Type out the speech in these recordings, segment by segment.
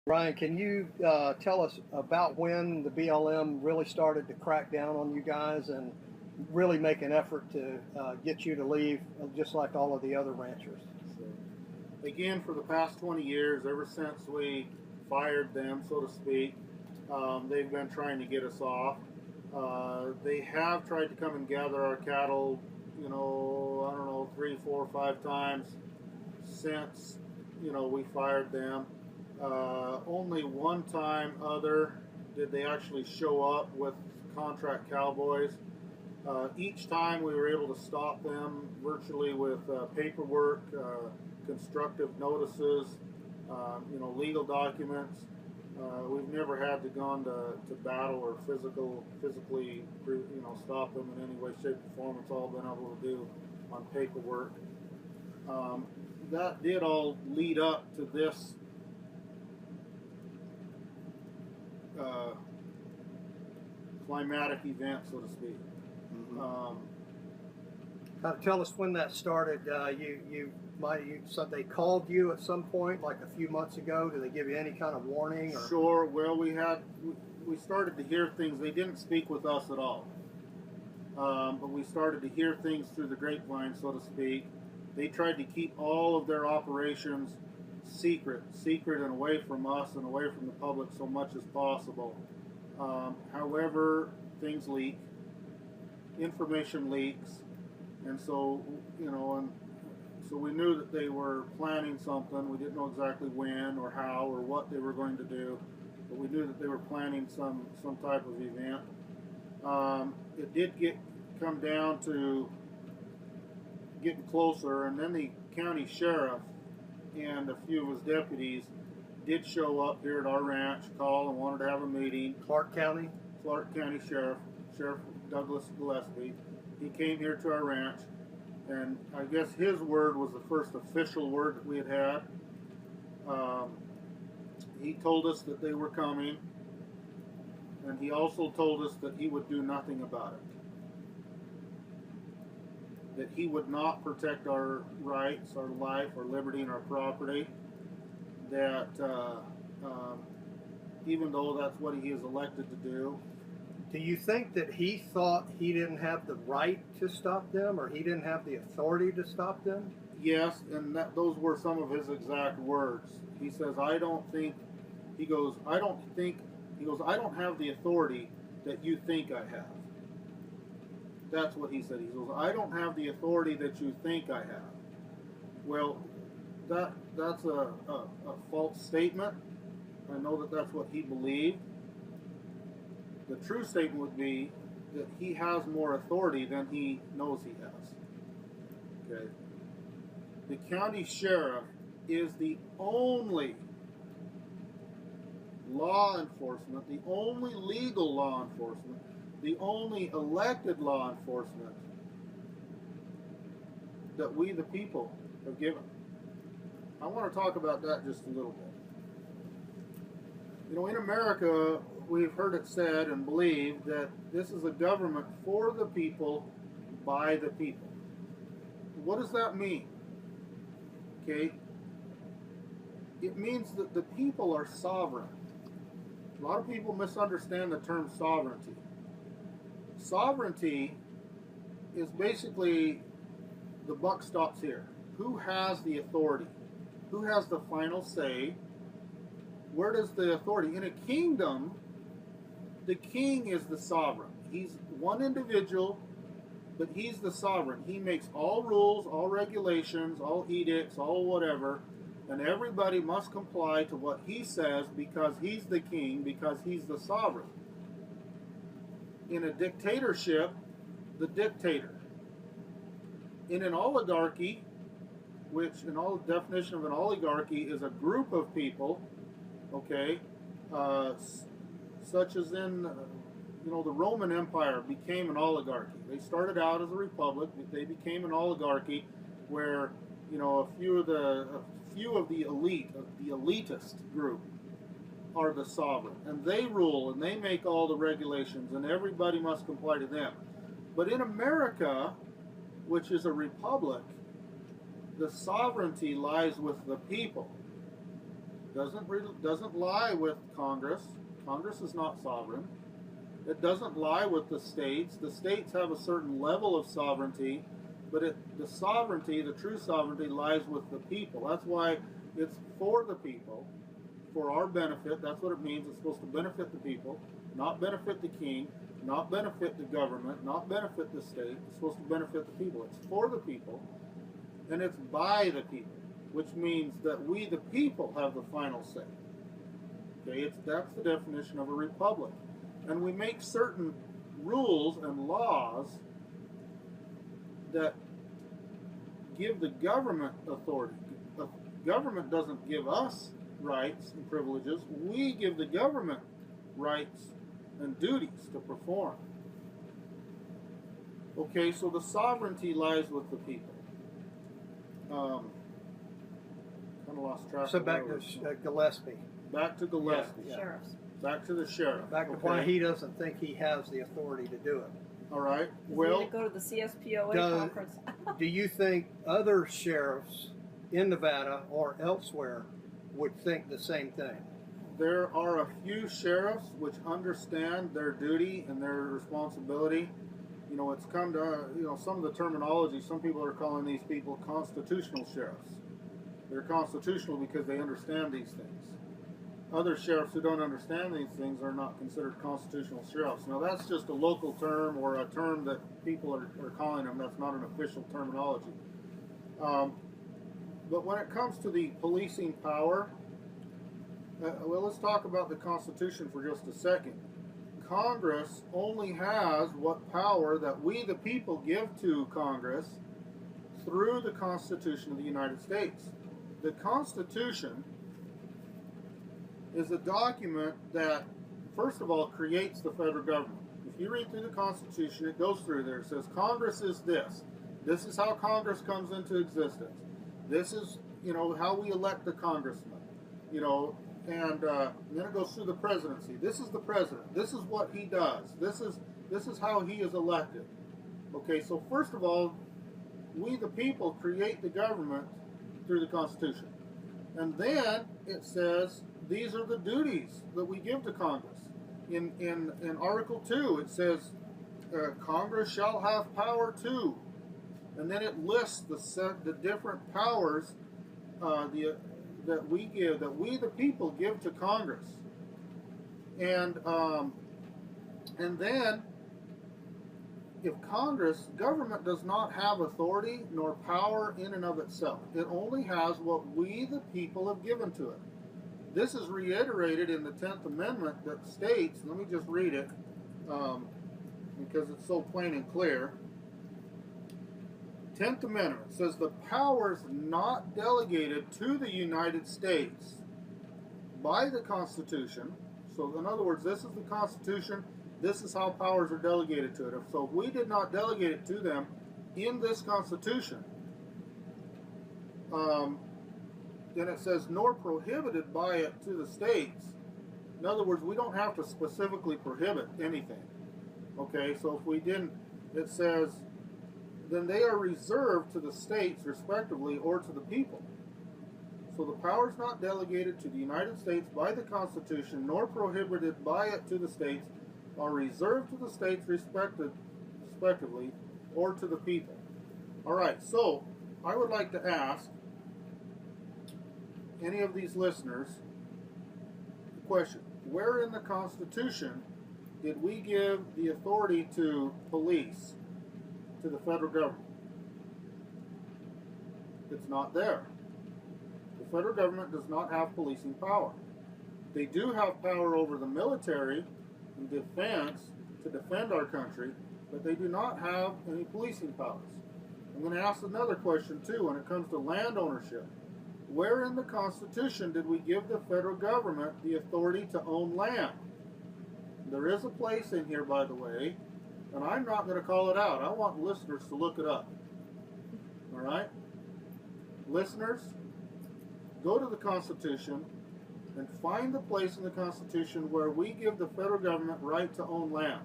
Ryan, can you tell us about when the BLM really started to crack down on you guys and really make an effort to get you to leave, just like all of the other ranchers? So, again, for the past 20 years, ever since we fired them, so to speak, they've been trying to get us off. They have tried to come and gather our cattle, I don't know, 3, 4, 5 times since, we fired them. Only one time other did they actually show up with contract cowboys. Each time we were able to stop them virtually with paperwork, constructive notices, legal documents. We've never had to gone to battle or physically, stop them in any way, shape, or form. It's all been able to do on paperwork. That did all lead up to this uh, climatic event, so to speak. Tell us when that started. You said they called you at some point, like a few months ago. Did they give you any kind of warning? Or? Sure. Well, we started to hear things. They didn't speak with us at all, but we started to hear things through the grapevine, so to speak. They tried to keep all of their operations secret and away from us and away from the public so much as possible. However, things leak, information leaks, and so so we knew that they were planning something. We didn't know exactly when or how or what they were going to do, but we knew that they were planning some type of event. It did come down to getting closer, and then the county sheriff and a few of his deputies did show up here at our ranch, call and wanted to have a meeting. Clark County Sheriff Douglas Gillespie. He came here to our ranch, and I guess his word was the first official word that we had had. He told us that they were coming, and he also told us that he would do nothing about it. That he would not protect our rights, our life, our liberty, and our property. That even though that's what he is elected to do. Do you think that he thought he didn't have the right to stop them, or he didn't have the authority to stop them? Yes, and those were some of his exact words. He says, I don't have the authority that you think I have. That's what he said. He goes, I don't have the authority that you think I have. Well, that's a false statement. I know that that's what he believed. The true statement would be that he has more authority than he knows he has. Okay. The county sheriff is the only law enforcement, the only legal law enforcement, the only elected law enforcement that we the people have given. I want to talk about that just a little bit. In America, we've heard it said and believed that this is a government for the people, by the people. What does that mean? Okay, it means that the people are sovereign. A lot of people misunderstand the term sovereignty. Sovereignty is basically the buck stops here. Who has the authority? Who has the final say? Where does the authority? In a kingdom, the king is the sovereign. He's one individual, but he's the sovereign. He makes all rules, all regulations, all edicts, all whatever, and everybody must comply to what he says because he's the king, because he's the sovereign. In a dictatorship, the dictator. In an oligarchy, which in all the definition of an oligarchy is a group of people, okay, such as in the Roman Empire became an oligarchy. They started out as a republic, but they became an oligarchy where a few of the elite, of the elitist group, are the sovereign, and they rule and they make all the regulations, and everybody must comply to them. But in America, which is a republic, the sovereignty lies with the people. doesn't lie with Congress. Congress is not sovereign. It doesn't lie with the states. The states have a certain level of sovereignty, but the sovereignty, the true sovereignty, lies with the people. That's why it's for the people, for our benefit. That's what it means. It's supposed to benefit the people, not benefit the king, not benefit the government, not benefit the state. It's supposed to benefit the people. It's for the people, and it's by the people, which means that we, the people, have the final say. Okay, that's the definition of a republic. And we make certain rules and laws that give the government authority. The government doesn't give us rights and privileges. We give the government rights and duties to perform. Okay, so the sovereignty lies with the people. Kind of lost track. So back to Gillespie. Back to Gillespie. Yeah. Sheriffs. Back to the sheriff. Back to why he doesn't think he has the authority to do it. All right. Well, Well, go to the CSPOA conference. Do you think other sheriffs in Nevada or elsewhere would think the same thing? there are a few sheriffs which understand their duty and their responsibility. You know, it's come to, some of the terminology, some people are calling these people constitutional sheriffs. They're constitutional because they understand these things. Other sheriffs who don't understand these things are not considered constitutional sheriffs. Now, that's just a local term or a term that people are calling them. That's not an official terminology. But when it comes to the policing power, well, let's talk about the Constitution for just a second. Congress only has what power that we, the people, give to Congress through the Constitution of the United States. The Constitution is a document that, first of all, creates the federal government. If you read through the Constitution, it goes through there. It says Congress is this. This is how Congress comes into existence. This is, how we elect the congressman. And then it goes through the presidency. This is the president. This is what he does. This is how he is elected. Okay, so first of all, we the people create the government through the Constitution. And then it says these are the duties that we give to Congress. In Article 2, it says Congress shall have power to. And then it lists the different powers that we give, that we the people give to Congress. And then, if government does not have authority nor power in and of itself. It only has what we the people have given to it. This is reiterated in the 10th Amendment that states, let me just read it, because it's so plain and clear. 10th Amendment says the powers not delegated to the United States by the Constitution. So in other words, this is the Constitution. This is how powers are delegated to it. So if we did not delegate it to them in this Constitution, then it says nor prohibited by it to the states. In other words, we don't have to specifically prohibit anything. Okay, so if we didn't, it says then they are reserved to the states respectively or to the people. So the powers not delegated to the United States by the Constitution nor prohibited by it to the states are reserved to the states respectively or to the people. All right, so I would like to ask any of these listeners the question: where in the Constitution did we give the authority to police to the federal government? It's not there. The federal government does not have policing power. They do have power over the military and defense to defend our country, but they do not have any policing powers. I'm going to ask another question too when it comes to land ownership. Where in the Constitution did we give the federal government the authority to own land? There is a place in here, by the way, and I'm not going to call it out. I want listeners to look it up. All right? Listeners, go to the Constitution and find the place in the Constitution where we give the federal government right to own land.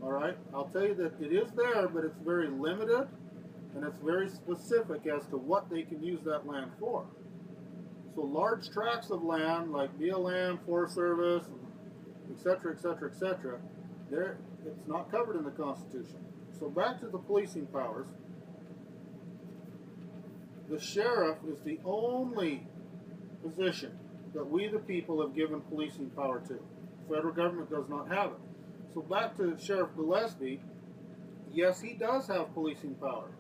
All right? I'll tell you that it is there, but it's very limited and it's very specific as to what they can use that land for. So large tracts of land like BLM, Forest Service, etc., etc., etc., it's not covered in the Constitution. So back to the policing powers. The sheriff is the only position that we the people have given policing power to. The federal government does not have it. So back to Sheriff Gillespie, yes, he does have policing power.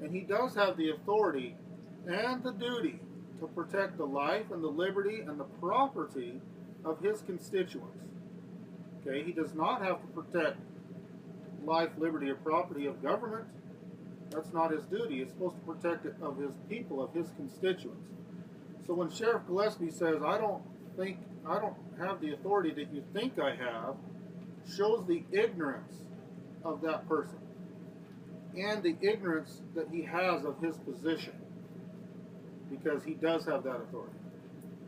And he does have the authority and the duty to protect the life and the liberty and the property of his constituents. Okay, he does not have to protect life, liberty, or property of government. That's not his duty. He's supposed to protect it of his people, of his constituents. So when Sheriff Gillespie says, I don't have the authority that you think I have, shows the ignorance of that person and the ignorance that he has of his position, because he does have that authority.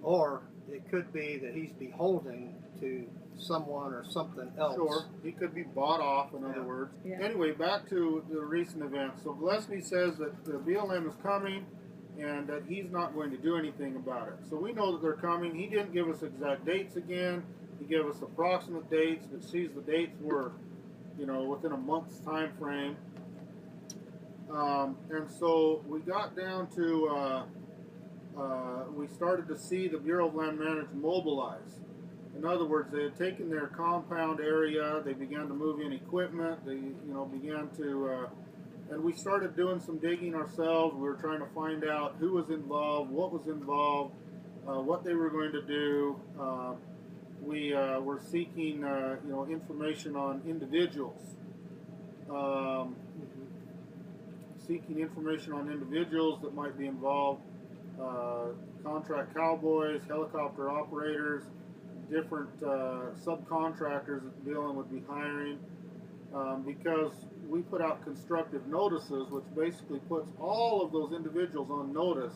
Or it could be that he's beholden to someone or something else. Sure, he could be bought off, in other words. Yeah. Anyway, back to the recent events. So Gillespie says that the BLM is coming and that he's not going to do anything about it. So we know that they're coming. He didn't give us exact dates again. He gave us approximate dates, but sees the dates were, within a month's time frame. And so we got down to, we started to see the Bureau of Land Management mobilize. In other words, they had taken their compound area, they began to move in equipment, they began to, and we started doing some digging ourselves. We were trying to find out who was involved, what was involved, what they were going to do. We were seeking, information on individuals. Seeking information on individuals that might be involved, contract cowboys, helicopter operators, different subcontractors that BLM would be hiring, because we put out constructive notices, which basically puts all of those individuals on notice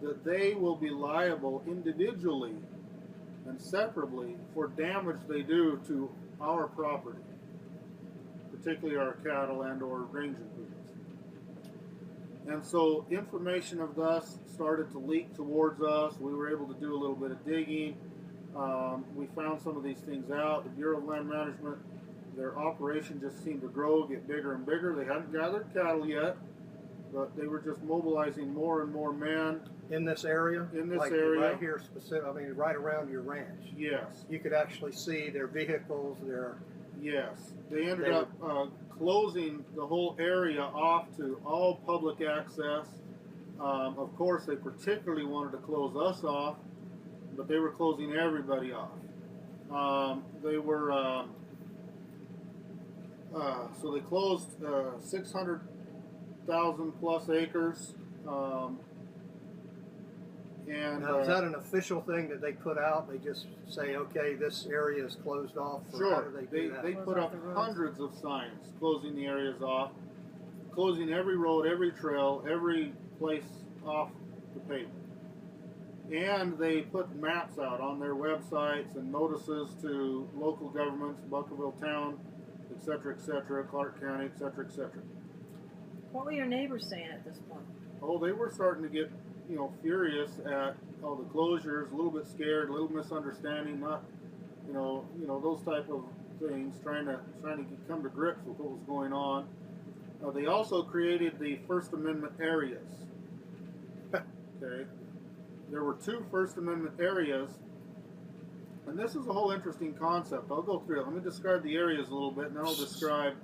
that they will be liable individually and separately for damage they do to our property, particularly our cattle and or range improvements. And so information of us started to leak towards us. We were able to do a little bit of digging. We found some of these things out. The Bureau of Land Management, their operation just seemed to grow, get bigger and bigger. They hadn't gathered cattle yet, but they were just mobilizing more and more men. In this area? In this like area. Right here, right around your ranch. Yes. You could actually see their vehicles, Yes. They ended up closing the whole area off to all public access. Of course, they particularly wanted to close us off, but they were closing everybody off. They were, so they closed 600,000 plus acres. Now, is that an official thing that they put out? They just say, okay, this area is closed off? Or sure. How do they do that? They put up hundreds of signs closing the areas off, closing every road, every trail, every place off the pavement. And they put maps out on their websites and notices to local governments, Buckaville Town, etc., Clark County, etc., etc. What were your neighbors saying at this point? Oh, they were starting to get, furious at all the closures, a little bit scared, a little misunderstanding, not, those type of things, trying to come to grips with what was going on. They also created the First Amendment areas. Okay, there were 2 First Amendment areas, and this is a whole interesting concept. I'll go through it. Let me describe the areas a little bit, and then I'll describe.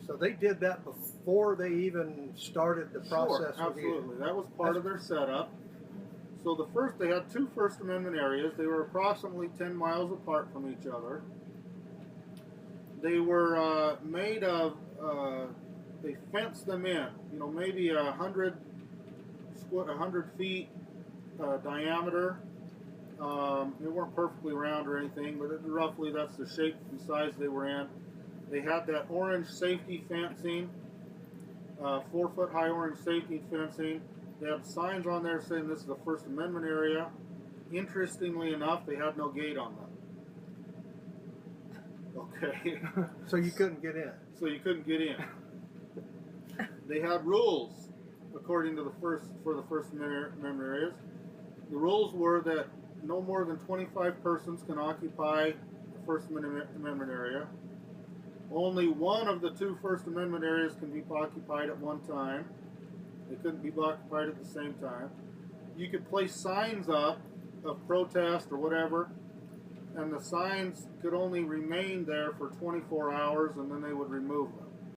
So they did that before they even started the process. Sure, absolutely. That was part of their setup. So they had 2 First Amendment areas. They were approximately 10 miles apart from each other. They were made of, they fenced them in, maybe 100 feet diameter. They weren't perfectly round or anything, but roughly that's the shape and size they were in. They had that orange safety fencing, 4-foot high orange safety fencing. They had signs on there saying this is the First Amendment area. Interestingly enough, they had no gate on them. Okay. So you couldn't get in. They had rules according to the First Amendment areas. The rules were that no more than 25 persons can occupy the First Amendment area. Only one of the two First Amendment areas can be occupied at one time. They couldn't be occupied at the same time. You could place signs up of protest or whatever, and the signs could only remain there for 24 hours, and then they would remove them.